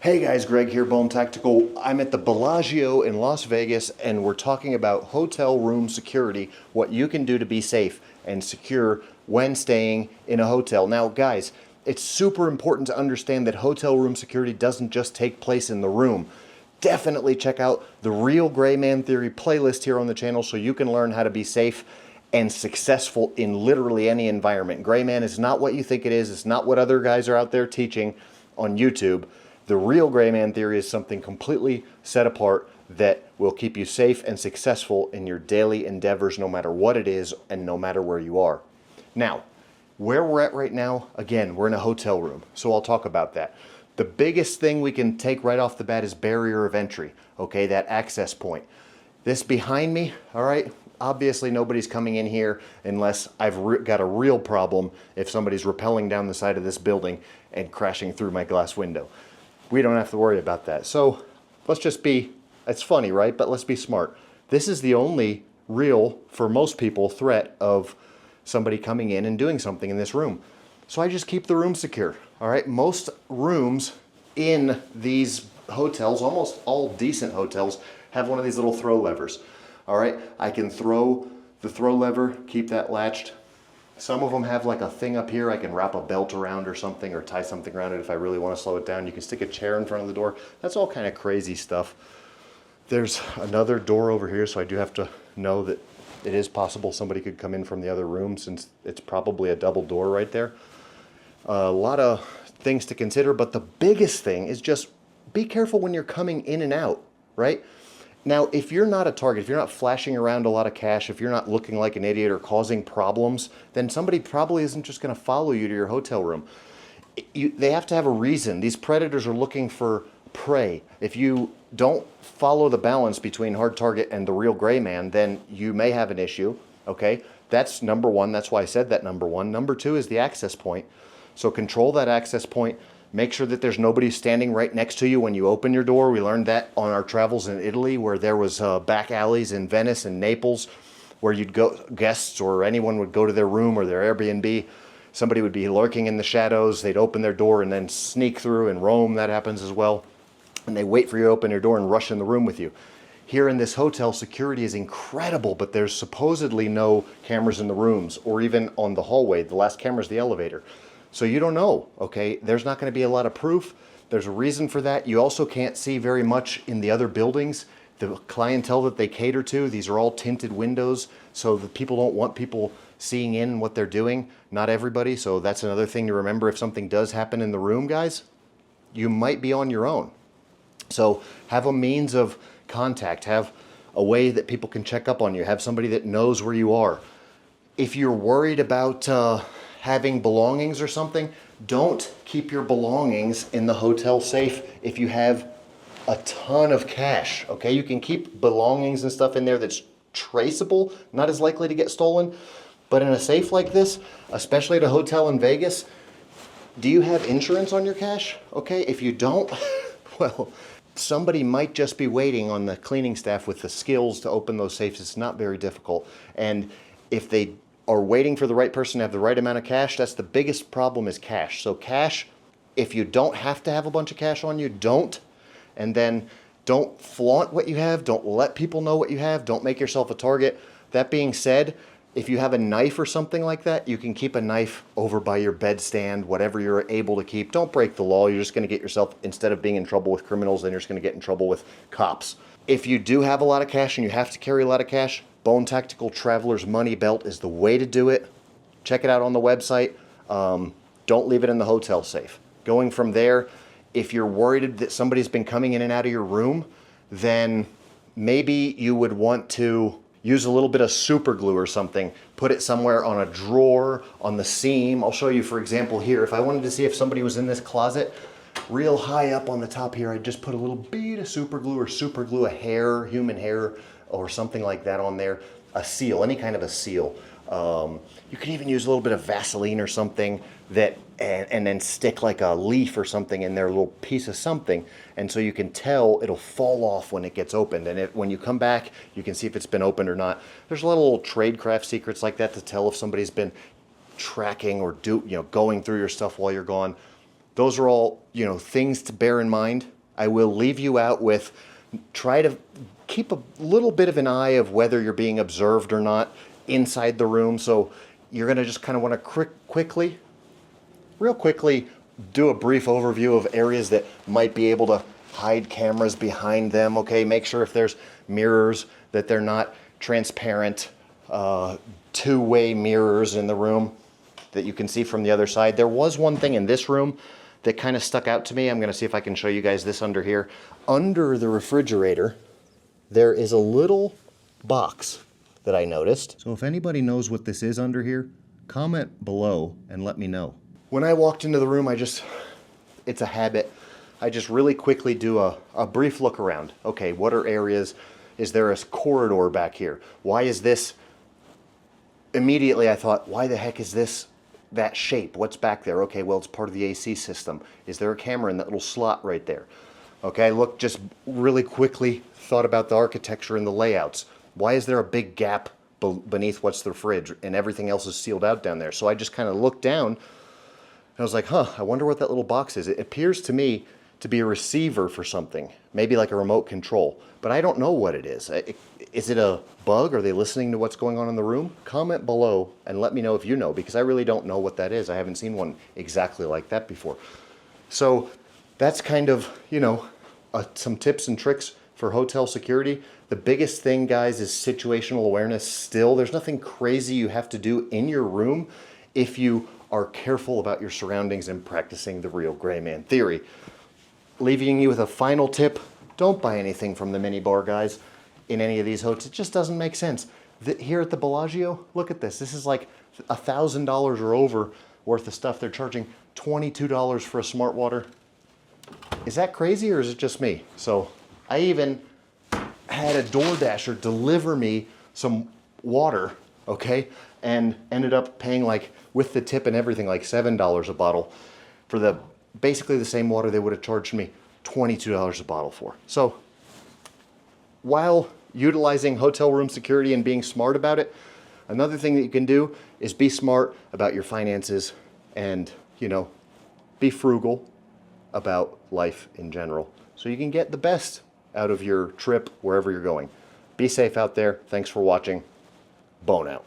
Hey guys, Greg here, Bone Tactical. I'm at the Bellagio in Las Vegas and we're talking about hotel room security, what you can do to be safe and secure when staying in a hotel. Now guys, it's super important to understand that hotel room security doesn't just take place in the room. Definitely check out the Real Gray Man Theory playlist here on the channel so you can learn how to be safe and successful in literally any environment. Gray Man is not what you think it is. It's not what other guys are out there teaching on YouTube. The Real Gray Man Theory is something completely set apart that will keep you safe and successful in your daily endeavors, no matter what it is and no matter where you are. Now, where we're at right now, again, we're in a hotel room, so I'll talk about that. The biggest thing we can take right off the bat is barrier of entry, okay, that access point. This behind me, all right, obviously nobody's coming in here unless I've got a real problem if somebody's rappelling down the side of this building and crashing through my glass window. We don't have to worry about that. So let's just be, it's funny, right? But let's be smart. This is the only real, for most people, threat of somebody coming in and doing something in this room. So I just keep the room secure, all right? Most rooms in these hotels, almost all decent hotels, have one of these little throw levers, all right? I can throw the throw lever, keep that latched. Some of them have like a thing up here I can wrap a belt around or something, or tie something around it if I really want to slow it down. You can stick a chair in front of the door. That's all kind of crazy stuff. There's another door over here, so I do have to know that it is possible somebody could come in from the other room since it's probably a double door right there. A lot of things to consider, but the biggest thing is just be careful when you're coming in and out, right? Now, if you're not a target, if you're not flashing around a lot of cash, if you're not looking like an idiot or causing problems, then somebody probably isn't just going to follow you to your hotel room. They have to have a reason. These predators are looking for prey. If you don't follow the balance between hard target and the real gray man, then you may have an issue, okay? That's number one. That's why I said that number one. Number two is the access point. So control that access point. Make sure that there's nobody standing right next to you when you open your door. We learned that on our travels in Italy, where there was back alleys in Venice and Naples where you'd go, guests or anyone would go to their room or their Airbnb. Somebody would be lurking in the shadows. They'd open their door and then sneak through. In Rome, that happens as well. And they wait for you to open your door and rush in the room with you. Here in this hotel, security is incredible, but there's supposedly no cameras in the rooms or even on the hallway. The last camera is the elevator. So you don't know, okay? There's not going to be a lot of proof. There's a reason for that. You also can't see very much in the other buildings. The clientele that they cater to, these are all tinted windows, so the people don't want people seeing in what they're doing. Not everybody, so that's another thing to remember. If something does happen in the room, guys, you might be on your own. So have a means of contact. Have a way that people can check up on you. Have somebody that knows where you are. If you're worried about having belongings or something, don't keep your belongings in the hotel safe if you have a ton of cash, okay? You can keep belongings and stuff in there that's traceable, not as likely to get stolen, but in a safe like this, especially at a hotel in Vegas, do you have insurance on your cash? Okay, if you don't, well, somebody might just be waiting on the cleaning staff with the skills to open those safes. It's not very difficult. And if they are waiting for the right person to have the right amount of cash, that's the biggest problem, is cash. So cash, if you don't have to have a bunch of cash on you, don't. And then don't flaunt what you have. Don't let people know what you have. Don't make yourself a target. That being said, if you have a knife or something like that, you can keep a knife over by your bedstand, whatever you're able to keep. Don't break the law. You're just going to get yourself, instead of being in trouble with criminals, then you're just going to get in trouble with cops. If you do have a lot of cash and you have to carry a lot of cash, Bone Tactical Traveler's Money Belt is the way to do it. Check it out on the website. Don't leave it in the hotel safe. Going from there, if you're worried that somebody's been coming in and out of your room, then maybe you would want to use a little bit of super glue or something. Put it somewhere on a drawer, on the seam. I'll show you, for example, here. If I wanted to see if somebody was in this closet, real high up on the top here, I'd just put a little bead of super glue, or super glue a hair, human hair, or something like that on there. A seal, any kind of a seal. You can even use a little bit of Vaseline or something that, and then stick like a leaf or something in there, a little piece of something, and so you can tell it'll fall off when it gets opened. And when you come back, you can see if it's been opened or not. There's a lot of little tradecraft secrets like that to tell if somebody's been tracking or going through your stuff while you're gone. Those are all, things to bear in mind. I will leave you out with, try to keep a little bit of an eye of whether you're being observed or not inside the room. So you're gonna just kind of want to real quickly, do a brief overview of areas that might be able to hide cameras behind them. Okay, make sure if there's mirrors that they're not transparent, two-way mirrors in the room that you can see from the other side. There was one thing in this room that kind of stuck out to me. I'm going to see if I can show you guys this under here. Under the refrigerator, there is a little box that I noticed. So if anybody knows what this is under here, comment below and let me know. When I walked into the room, it's a habit. I just really quickly do a brief look around. Okay, what are areas? Is there a corridor back here? Why is this? Immediately I thought, why the heck is this that shape? What's back there? Okay, well, it's part of the AC system. Is there a camera in that little slot right there? Okay, look, just really quickly thought about the architecture and the layouts. Why is there a big gap beneath what's the fridge and everything else is sealed out down there? So I just kind of looked down and I was like, I wonder what that little box is. It appears to me to be a receiver for something, maybe like a remote control, but I don't know what it is. Is it a bug? Are they listening to what's going on in the room? Comment below and let me know if you know, because I really don't know what that is. I haven't seen one exactly like that before. So that's kind of, some tips and tricks for hotel security. The biggest thing, guys, is situational awareness still. There's nothing crazy you have to do in your room if you are careful about your surroundings and practicing the real gray man theory. Leaving you with a final tip, don't buy anything from the minibar guys in any of these hotels. It just doesn't make sense. Here at the Bellagio, look at this. This is like $1,000 or over worth of stuff. They're charging $22 for a smart water. Is that crazy or is it just me? So I even had a DoorDasher deliver me some water, okay? And ended up paying, like, with the tip and everything, like $7 a bottle for basically the same water they would have charged me $22 a bottle for. So while utilizing hotel room security and being smart about it, another thing that you can do is be smart about your finances and, be frugal about life in general so you can get the best out of your trip wherever you're going. Be safe out there. Thanks for watching. Bone out.